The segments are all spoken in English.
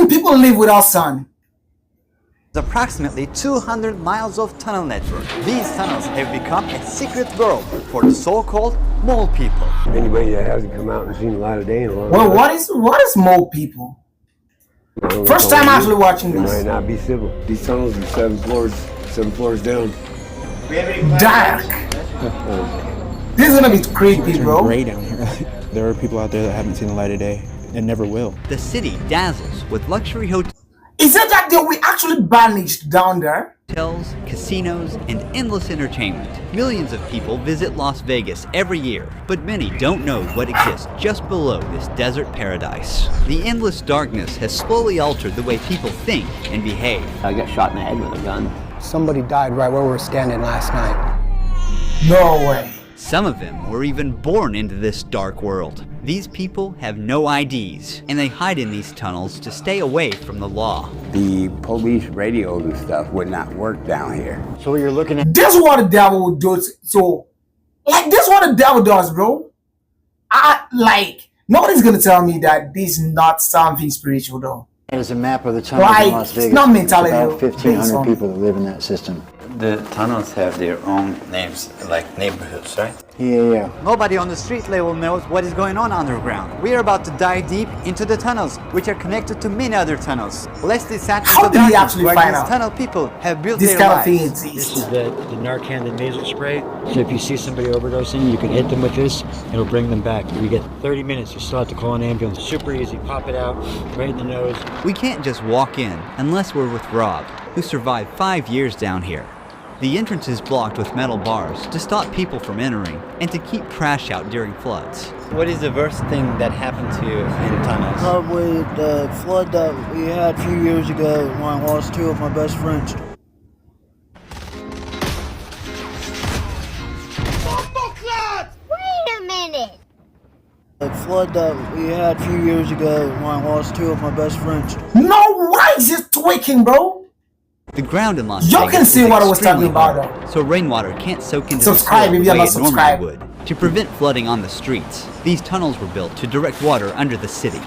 can people live without sun? Approximately 200 miles of tunnel network. These tunnels have become a secret world for the so-called mole people. Anybody that hasn't come out and seen the light of day in a long Well, time. what is mole people? First time actually watching It this. might not be civil. These tunnels are 7 floors down. Dark. This is gonna be creepy, bro. Gray down here. There are people out there that haven't seen the light of day and never will. The city dazzles with luxury Is it that they were actually banished down there? hotels, casinos, and endless entertainment. Millions of people visit Las Vegas every year, but many don't know what exists just below this desert paradise. The endless darkness has slowly altered the way people think and behave. I got shot in the head with a gun. Somebody died right where we were standing last night. No way. Some of them were even born into this dark world. These people have no IDs, and they hide in these tunnels to stay away from the law. The police radios and stuff would not work down here. So you're looking at This is what the devil would do. So, like, this is what the devil does, bro. Nobody's gonna tell me that this is not something spiritual, though. as a map of the tunnels Like, in Las it's Vegas. not There's mentality, about based 1,500 on- people that live in that system. The tunnels have their own names, like neighborhoods, right? Yeah. Nobody on the street level knows what is going on underground. We are about to dive deep into the tunnels, which are connected to many other tunnels. Let's descend How into did he darkness actually where find these out tunnel people have built this their kind of lives. thing This exists? is the Narcan, the nasal spray. So if you see somebody overdosing, you can hit them with this, it'll bring them back. You get 30 minutes, you still have to call an ambulance. Super easy, pop it out, right in the nose. We can't just walk in unless we're with Rob, who survived 5 years down here. The entrance is blocked with metal bars to stop people from entering and to keep trash out during floods. What is the worst thing that happened to you in tunnels? Probably the flood that we had a few years ago when I lost 2 of my best friends. Wait a minute! The flood that we had a few years ago when I lost 2 of my best friends. No, why is it tweaking, bro? The ground in Las You Vegas can see is what I was talking extremely about, hard, so rainwater can't soak into Subscribe the if soil you're the not way it normally subscribed. would. To prevent flooding on the streets, these tunnels were built to direct water under the city.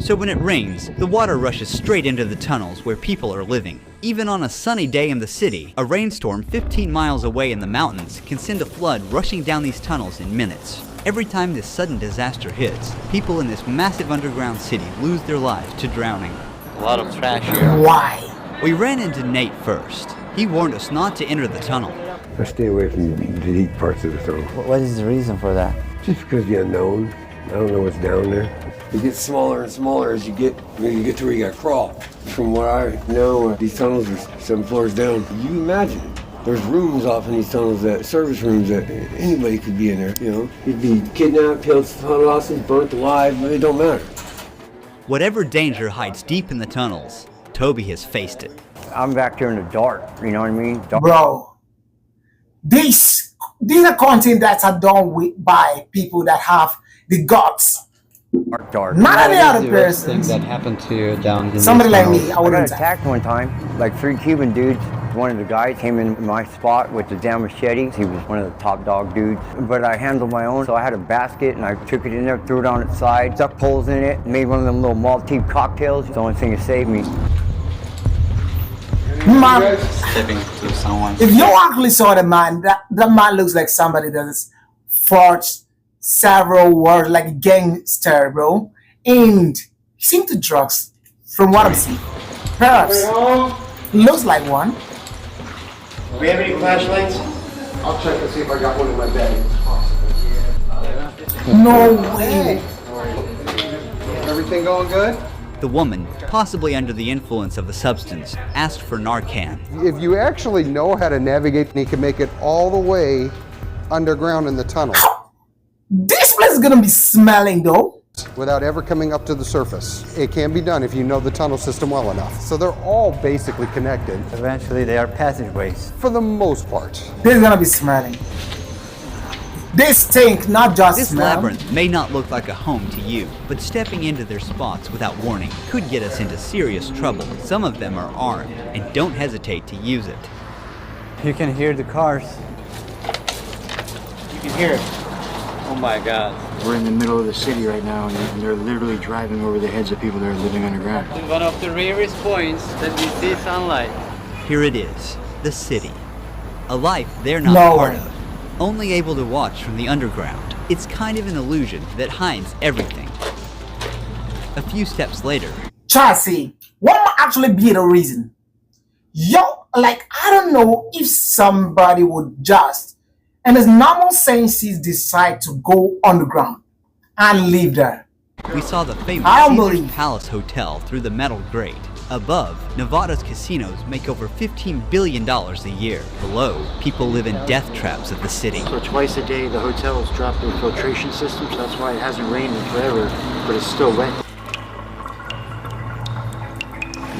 So when it rains, the water rushes straight into the tunnels where people are living. Even on a sunny day in the city, a rainstorm 15 miles away in the mountains can send a flood rushing down these tunnels in minutes. Every time this sudden disaster hits, people in this massive underground city lose their lives to drowning. A lot of trash here. Why? We ran into Nate first. He warned us not to enter the tunnel. I stay away from the deep parts of the tunnel. What is the reason for that? Just because the unknown. I don't know what's down there. It gets smaller and smaller as you get to where you gotta crawl. From what I know, these tunnels are 7 floors down. You imagine there's rooms off in these tunnels, that service rooms that anybody could be in there. You know, you'd be kidnapped, killed, hostage, burnt alive. It don't matter. Whatever danger hides deep in the tunnels, Toby has faced it. I'm back here in the dark, you know what I mean? Bro, these are content that are done by people that have the guts. Dark. Not any other What is the worst person. thing that happened to you down in Somebody these like tunnels? me, I I got wouldn't attack. attacked one time, like 3 Cuban dudes. One of the guys came in my spot with the damn machete. He was one of the top dog dudes. But I handled my own, so I had a basket and I took it in there, threw it on its side, stuck poles in it, made one of them little Maltese cocktails. It's the only thing that saved me. Man, Stepping to someone. if you actually saw the man, that man looks like somebody that has forged several words, like a gangster, bro. And he seemed to drugs, from what I'm seeing. Perhaps. Looks like one. Do we have any flashlights? I'll check and see if I got one in my bag. No way. Everything going good? The woman, possibly under the influence of the substance, asked for Narcan. If you actually know how to navigate, you can make it all the way underground in the tunnel This place is gonna be smelling, though. without ever coming up to the surface. It can be done if you know the tunnel system well enough. So they're all basically connected Eventually they are passageways. for the most part. This is gonna be smelling. This stink, not just This smell. labyrinth may not look like a home to you, but stepping into their spots without warning could get us into serious trouble. Some of them are armed and don't hesitate to use it. You can hear the cars. You can hear it. Oh my God. We're in the middle of the city right now, and they're literally driving over the heads of people that are living underground. One of the rarest points that we see sunlight. Here it is, the city. A life they're not part of, only able to watch from the underground. It's kind of an illusion that hides everything. A few steps later, Chelsea, what might actually be the reason? Yo, like, I don't know if somebody would just, in his normal senses, decide to go underground and live there. we saw the famous I don't Caesar's believe. Palace Hotel through the metal grate. Above, Nevada's casinos make over $15 billion a year. Below, people live in death traps of the city. So twice a day, the hotel has dropped their filtration system, so that's why it hasn't rained in forever, but it's still wet.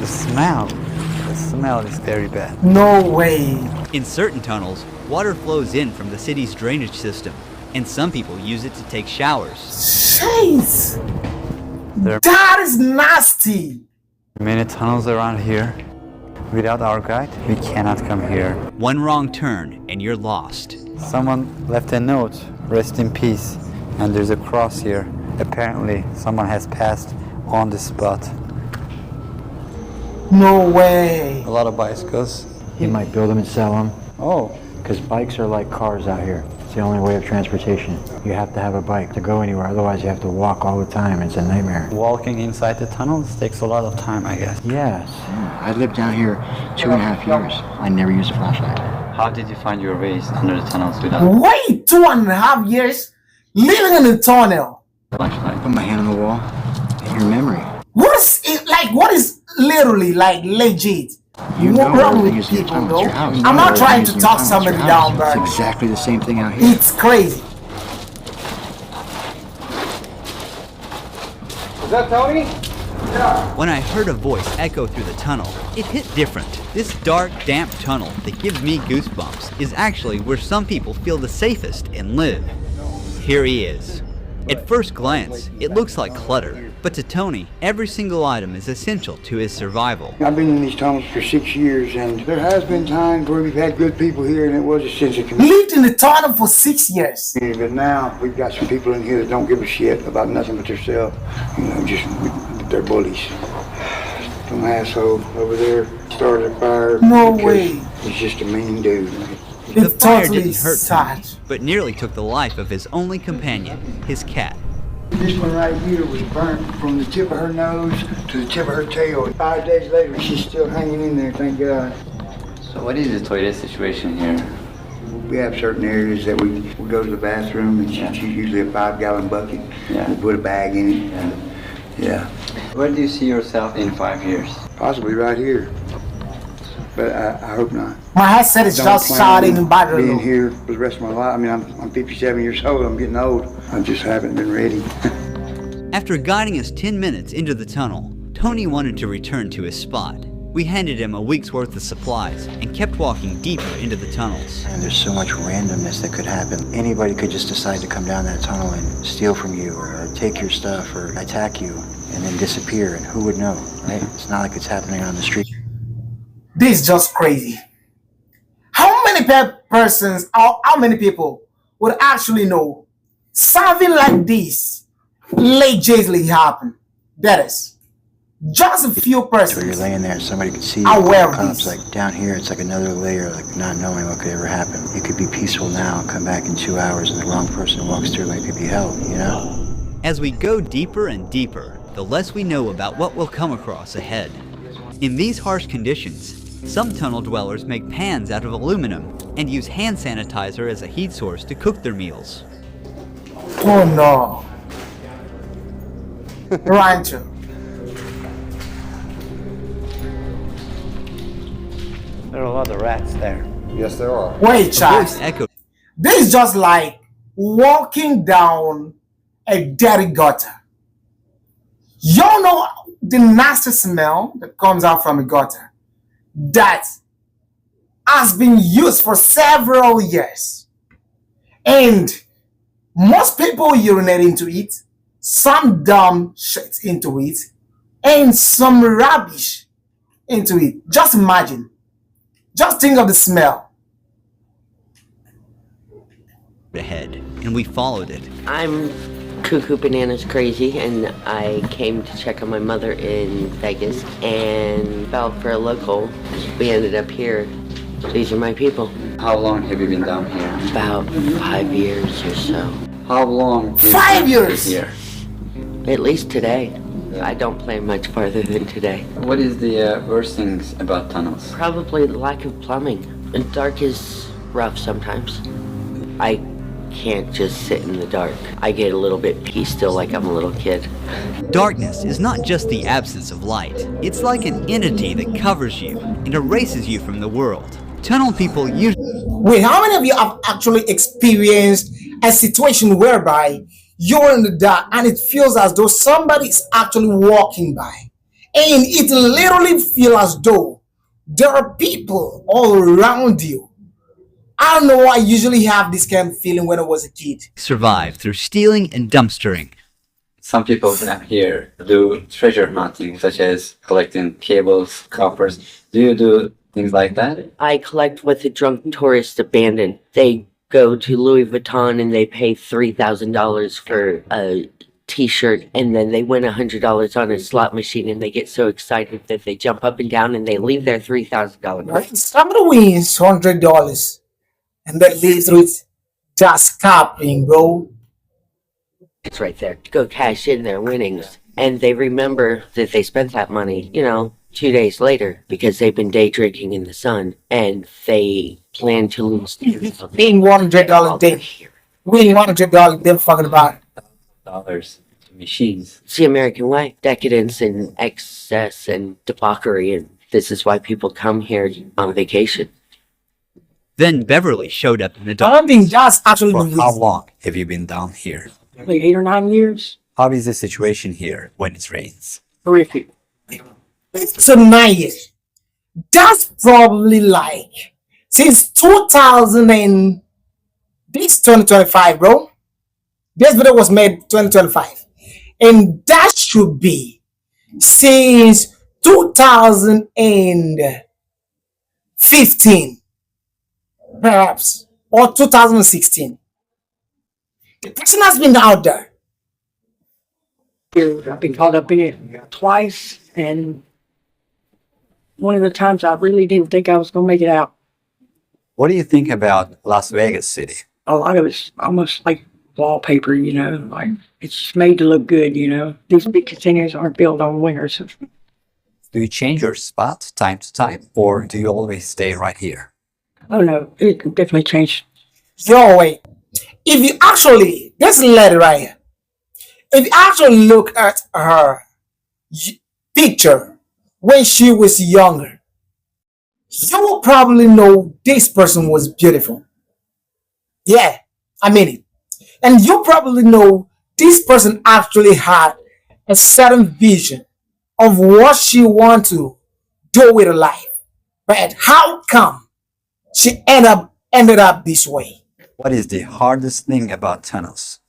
The smell is very bad. No way. In certain tunnels, water flows in from the city's drainage system, and some people use it to take showers. Jeez. That is nasty. Many tunnels around here. Without our guide, we cannot come here. One wrong turn, and you're lost. Someone left a note, rest in peace, and there's a cross here. Apparently, someone has passed on the spot. No way. A lot of bicycles. He might build them and sell them, Oh, because bikes are like cars out here. It's the only way of transportation. You have to have a bike to go anywhere, otherwise you have to walk all the time. It's a nightmare. walking inside the tunnels takes a lot of time, I guess. Yes. I lived down here 2.5 years. I never used a flashlight. How did you find your ways under the tunnels without Wait, 2.5 years living in a tunnel. a flashlight? Put my hand on the wall. Your memory. What is it like? What is literally like legit? You know What's wrong everything with is in your people, tunnel. though? It's your house. You I'm know not trying everything to is in your talk tunnel. It's somebody your down, house. but It's exactly the same thing out here. it's crazy. Is that Tony? When I heard a voice echo through the tunnel, it hit different. This dark, damp tunnel that gives me goosebumps is actually where some people feel the safest and live. Here he is. At first glance, it looks like clutter, but to Tony, every single item is essential to his survival. I've been in these tunnels for 6 years, and there has been times where we've had good people here, and it was a sense of community. Lived in the tunnel for 6 years. But now we've got some people in here that don't give a shit about nothing but themselves. You know, just they're bullies. Some asshole over there started a fire. No because way. He's just a mean dude. The It's fire totally didn't hurt sad. Tony, but nearly took the life of his only companion, his cat. This one right here was burnt from the tip of her nose to the tip of her tail. 5 days later, she's still hanging in there, thank God. So what is the toilet situation here? We have certain areas that we go to the bathroom, and she's usually a 5-gallon bucket. Yeah. We put a bag in it. And, yeah. Where do you see yourself in 5 years? Possibly right here. But I hope not. My headset is Don't just plan starting on battery being low. here for the rest of my life. I mean, I'm 57 years old. I'm getting old. I just haven't been ready. After guiding us 10 minutes into the tunnel, Tony wanted to return to his spot. We handed him a week's worth of supplies and kept walking deeper into the tunnels. And there's so much randomness that could happen. Anybody could just decide to come down that tunnel and steal from you or take your stuff or attack you and then disappear, and who would know, right? It's not like it's happening on the street. This is just crazy. How many persons, or how many people would actually know something like this legitimately happen? That is, just a few So persons. you're laying there and somebody could see you. Aware of Cops, this. like down here, it's like another layer, like not knowing what could ever happen. You could be peaceful now and come back in 2 hours and the wrong person walks through and it could be hell, you know? As we go deeper and deeper, the less we know about what we'll come across ahead. In these harsh conditions, some tunnel dwellers make pans out of aluminum and use hand sanitizer as a heat source to cook their meals. Oh no. Rancho. There are a lot of rats there. Yes, there are. Wait, The child. voice echoed. This is just like walking down a dirty gutter. Y'all know the nasty smell that comes out from a gutter that has been used for several years. And most people urinate into it, some dumb shit into it, and some rubbish into it. Just imagine. Just think of the smell. Ahead, and we followed it. I'm cuckoo bananas crazy, and I came to check on my mother in Vegas and fell for a local. We ended up here. These are my people. How long have you been down here? About 5 years or so. How long? 5 years! Here. At least today. I don't plan much farther than today. What is the worst things about tunnels? Probably the lack of plumbing. And dark is rough sometimes. I can't just sit in the dark. I get a little bit picky still, like I'm a little kid. Darkness is not just the absence of light. It's like an entity that covers you and erases you from the world. Tunnel people usually... Wait, how many of you have actually experienced a situation whereby you're in the dark and it feels as though somebody is actually walking by, and it literally feels as though there are people all around you? I don't know, I usually have this kind of feeling when I was a kid. survive through stealing and dumpstering. Some people here do treasure hunting, such as collecting cables, coppers. Do you do things like that? I collect what the drunk tourists abandon. They go to Louis Vuitton and they pay $3,000 for a t-shirt, and then they win $100 on a slot machine, and they get so excited that they jump up and down and they leave their $3,000. Right? Somebody wins $100 and then leaves with just copying, bro. It's right there. Go cash in their winnings. And they remember that they spent that money, 2 days later, because they've been day drinking in the sun, and they plan to lose. Being $100 day. Winning $100 then fucking about it. Dollars to machines. It's the American way. Decadence and excess and debauchery, and this is why people come here on vacation. Then Beverly showed up in the I dark. don't think that's actually the For reason. how long have you been down here? Like 8 or 9 years. How is the situation here when it rains? Horrific. So 9 years. That's probably like since 2000 and this 2025, bro. This video was made 2025, and that should be since 2015, perhaps, or 2016. The person has been out there. I've been caught up in it twice, and one of the times I really didn't think I was going to make it out. What do you think about Las Vegas City? A lot of it's almost like wallpaper, like it's just made to look good, These big casinos aren't built on wingers. Do you change your spot time to time, or do you always stay right here? Oh no, it definitely changed. Yo, wait. If you actually, this lady right here, if you actually look at her picture when she was younger, you will probably know this person was beautiful. Yeah, I mean it. And you probably know this person actually had a certain vision of what she wanted to do with her life. But how come she ended up this way? What is the hardest thing about tunnels?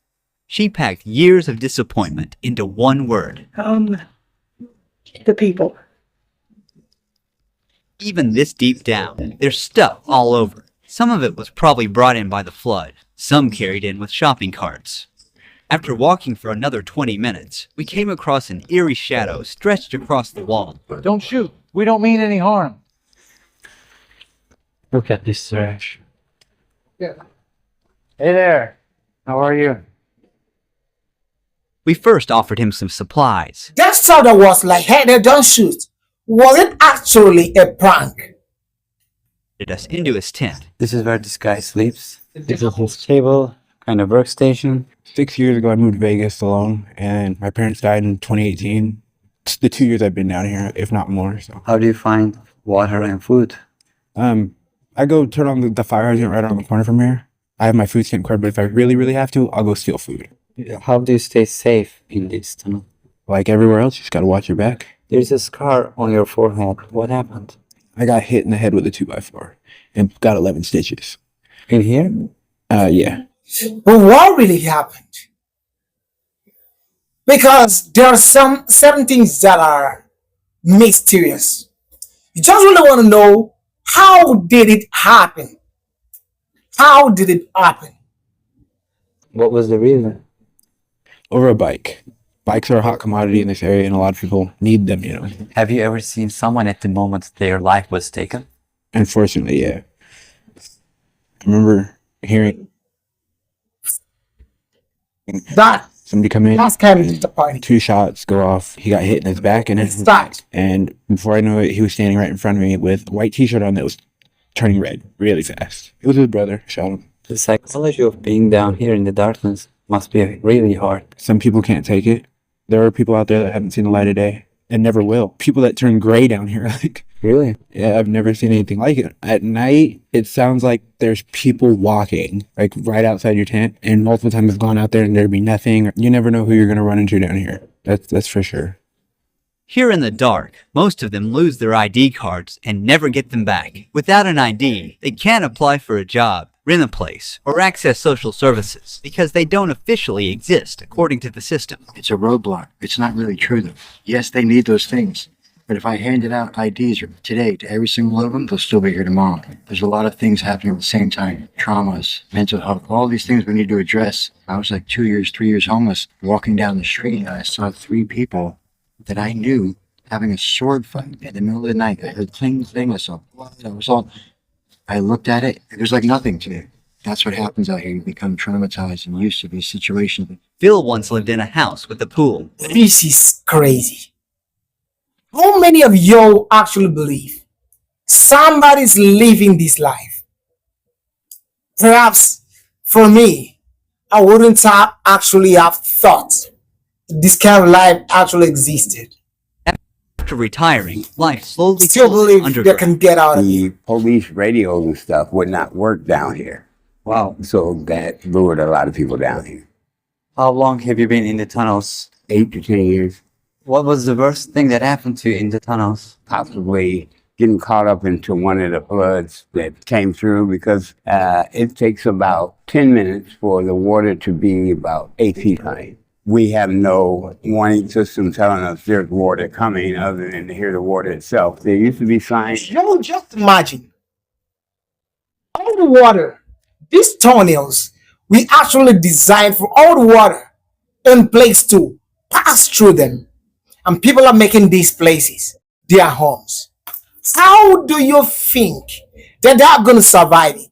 She packed years of disappointment into one word. The people. Even this deep down, there's stuff all over. Some of it was probably brought in by the flood. Some carried in with shopping carts. After walking for another 20 minutes, we came across an eerie shadow stretched across the wall. Don't shoot. We don't mean any harm. Look at this trash. Yeah. Hey there. How are you? We first offered him some supplies. That sound was like, hey, they don't shoot. Was it actually a prank? Led us into his tent. This is where this guy sleeps. This is his table, kind of workstation. 6 years ago, I moved to Vegas alone, and my parents died in 2018. It's the 2 years I've been down here, if not more. So, How do you find water and food? I go turn on the fire hydrant right around the corner from here. I have my food stamp card, but if I really, really have to, I'll go steal food. How do you stay safe in this tunnel? Like everywhere else, you just gotta watch your back. There's a scar on your forehead. What happened? I got hit in the head with a 2x4 and got 11 stitches. In here? Yeah. But what really happened? Because there are certain things that are mysterious. You just really want to know, how did it happen? How did it happen? What was the reason? Over a bike. Bikes are a hot commodity in this area, and a lot of people need them, you know. Have you ever seen someone at the moment their life was taken? Unfortunately, yeah. I remember hearing That somebody come in, that's kind of disappointing. 2 shots go off. He got hit in his back and his Stop. And before I knew it, he was standing right in front of me with a white t-shirt on that was turning red really fast. It was his brother, shot him. The psychology of being down here in the darkness must be really hard. Some people can't take it. There are people out there that haven't seen the light of day and never will. People that turn gray down here. Like, really? Yeah, I've never seen anything like it. At night, it sounds like there's people walking, like right outside your tent. And multiple times I've gone out there and there'd be nothing. You never know who you're going to run into down here. That's for sure. Here in the dark, most of them lose their ID cards and never get them back. Without an ID, they can't apply for a job, rent a place, or access social services because they don't officially exist according to the system. It's a roadblock. It's not really true, though. Yes, they need those things. But if I handed out IDs today to every single one of them, they'll still be here tomorrow. There's a lot of things happening at the same time. Traumas, mental health, all these things we need to address. I was like 2 years, 3 years homeless, walking down the street, and I saw 3 people that I knew having a sword fight in the middle of the night. I heard cling, I saw blood. I looked at it, it was like nothing to me. That's what happens out here. You become traumatized and used to these situations. Phil once lived in a house with a pool. This is crazy. How many of you actually believe somebody's living this life? Perhaps for me, I wouldn't actually have thought this kind of life actually existed. After retiring, life slowly Still believe they underground. can get out of it. The police radios and stuff would not work down here. Wow. So that lured a lot of people down here. How long have you been in the tunnels? 8 to 10 years. What was the worst thing that happened to you in the tunnels? Possibly getting caught up into one of the floods that came through because it takes about 10 minutes for the water to be about 8 feet high. We have no warning system telling us there's water coming other than to hear the water itself. There used to be signs. You just imagine all the water, these tunnels, we actually designed for all the water in place to pass through them. And people are making these places their homes. How do you think that they're going to survive it?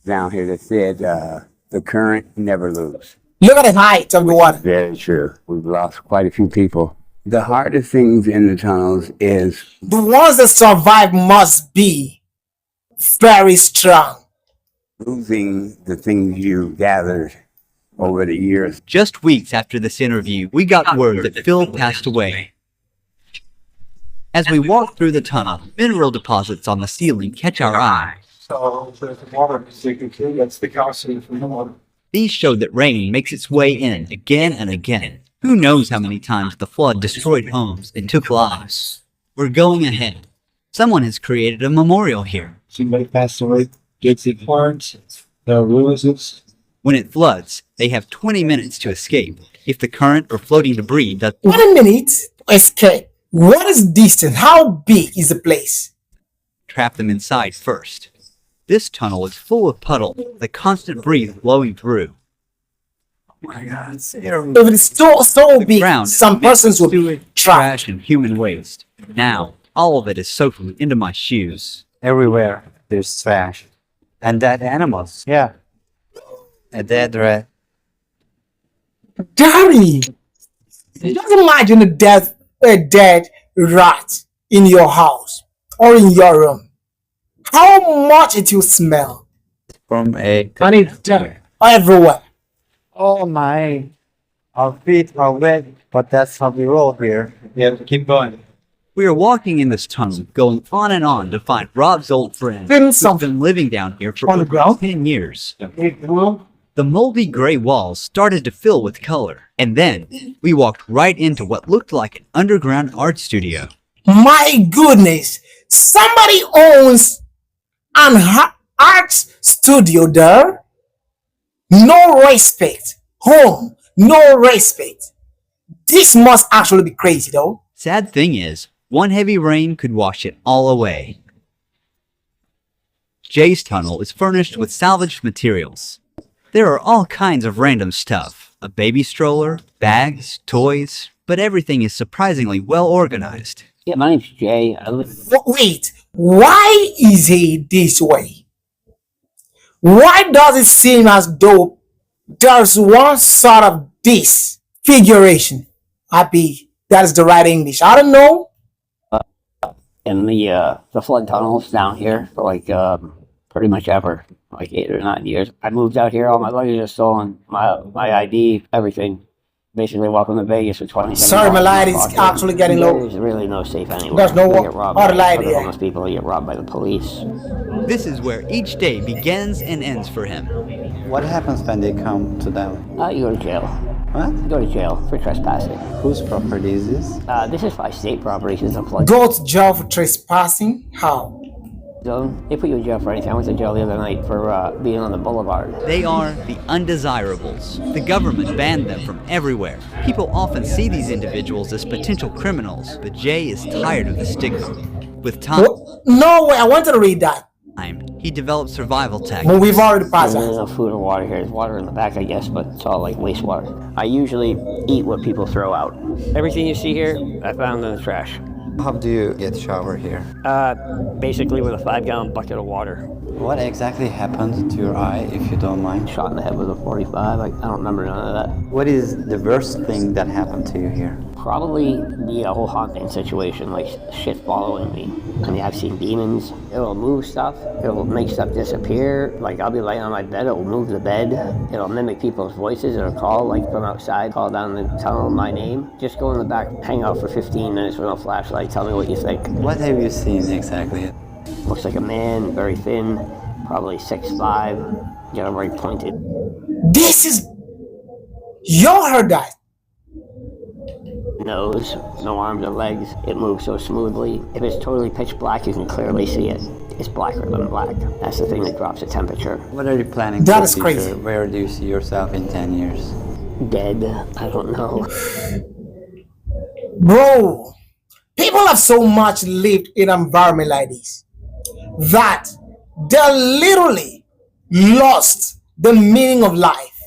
Down here that said the current never lose. Look at the height of the water. Very true. We've lost quite a few people. The hardest things in the tunnels is The ones that survive must be very strong. losing the things you gathered over the years. Just weeks after this interview, we got word that Phil passed away. As we walk through the tunnel, mineral deposits on the ceiling catch our eye. So there's the water, so you can see that's the calcium from the water. These show that rain makes its way in again and again. Who knows how many times the flood destroyed homes and took lives. We're going ahead. Someone has created a memorial here. Somebody passed away, gets it parts, the ruins. When it floods, they have 20 minutes to escape if the current or floating debris does 1 minute to escape. What is distance? How big is the place? trap them inside first. This tunnel is full of puddles, the constant breeze blowing through. Oh my God, it's If it is so big, Ground some persons will be sewage, trapped. trash, and human waste. Now, all of it is soaking into my shoes. Everywhere there's trash. And dead animals. Yeah. A dead rat. Daddy, just imagine a dead rat in your house or in your room. How much it will smell From a... and it's dead everywhere. Oh my. Our feet are wet, but that's how we roll here. Yeah, keep going. We are walking in this tunnel, going on and on to find Rob's old friend, Then who's something been living down here for on the over ground. 10 years. It will. The moldy gray walls started to fill with color, and then we walked right into what looked like an underground art studio. My goodness, somebody owns an art studio there. No respect. Home, no respect. This must actually be crazy though. Sad thing is, one heavy rain could wash it all away. Jay's tunnel is furnished with salvaged materials. There are all kinds of random stuff. A baby stroller, bags, toys, but everything is surprisingly well organized. Yeah, my name's Jay. Wait, why is he this way? Why does it seem as though there's one sort of disfiguration? Happy, that is the right English. I don't know. In the flood tunnels down here for like pretty much ever, like 8 or 9 years. I moved out here. All my luggage is stolen. My ID, everything. Basically, welcome to Vegas for 20. Sorry, my light is actually getting low. There's really no safe anywhere. There's no You get robbed other by light other here. homeless people. You get robbed by the police. This is where each day begins and ends for him. What happens when they come to them? You go to jail. What? You go to jail for trespassing. Whose property is this? This is by state property. This is a flood. Go to jail for trespassing? How? zone. They put you in jail for anything. I went to jail the other night for being on the boulevard. They are the undesirables. The government banned them from everywhere. People often see these individuals as potential criminals, but Jay is tired of the stigma. With time, No way, I wanted to read that. he developed survival tactics. But we've already passed that. There's no food or water here. There's water in the back, I guess, but it's all like wastewater. I usually eat what people throw out. Everything you see here, I found in the trash. How do you get shower here? Basically with a 5-gallon bucket of water. What exactly happened to your eye, if you don't mind? Shot in the head with a 45. I don't remember none of that. What is the worst thing that happened to you here? Probably the whole haunting situation, like shit following me. I mean, I've seen demons. It'll move stuff. It'll make stuff disappear. Like, I'll be laying on my bed. It'll move the bed. It'll mimic people's voices. It'll call, like, from outside, call down the tunnel my name. Just go in the back, hang out for 15 minutes with no flashlight. Tell me what you think. What have you seen exactly? Looks like a man, very thin, probably 6'5", got a very pointed. This is... Y'all heard that? Nose, no arms or legs. It moves so smoothly. If it's totally pitch black, you can clearly see it. It's blacker than black. That's the thing that drops the temperature. What are you planning That for is the crazy. future? Where do you see yourself in 10 years? Dead? I don't know. Bro, people have so much lived in an environment like this that they literally lost the meaning of life.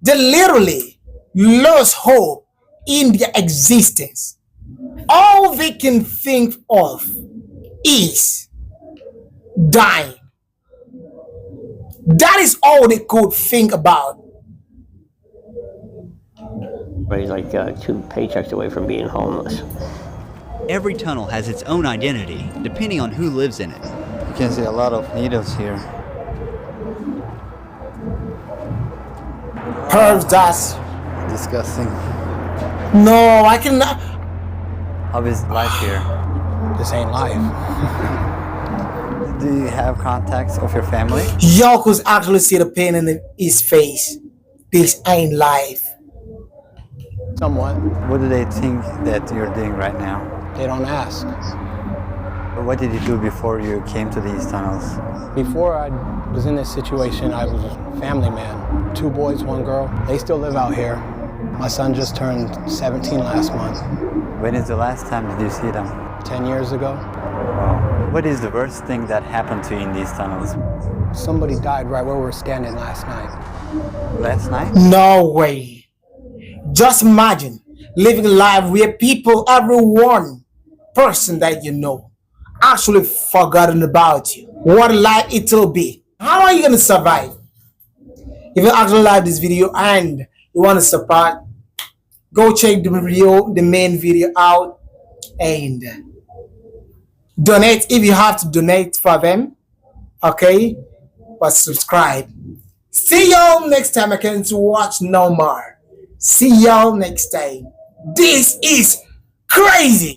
They literally lost hope in their existence. All they can think of is dying. That is all they could think about. But he's like 2 paychecks away from being homeless. Every tunnel has its own identity, depending on who lives in it. You can see a lot of needles here. Pervs, that's... Disgusting. No, I cannot... How is life here? This ain't life. Do you have contacts of your family? Y'all could actually see the pain in his face. This ain't life. Somewhat. What do they think that you're doing right now? They don't ask. What did you do before you came to these tunnels? Before I was in this situation, I was a family man. 2 boys, 1 girl. They still live out here. My son just turned 17 last month. When is the last time did you see them? 10 years ago. Wow. What is the worst thing that happened to you in these tunnels? Somebody died right where we were standing last night. Last night? No way. Just imagine living a life where people, every one person that you know, actually forgotten about you. What a life it will be. How are you going to survive? If you actually like this video and you want to support, go check the main video out and donate if you have to donate for them. Okay? But subscribe. See y'all next time. I can't watch no more. See y'all next time. This is crazy.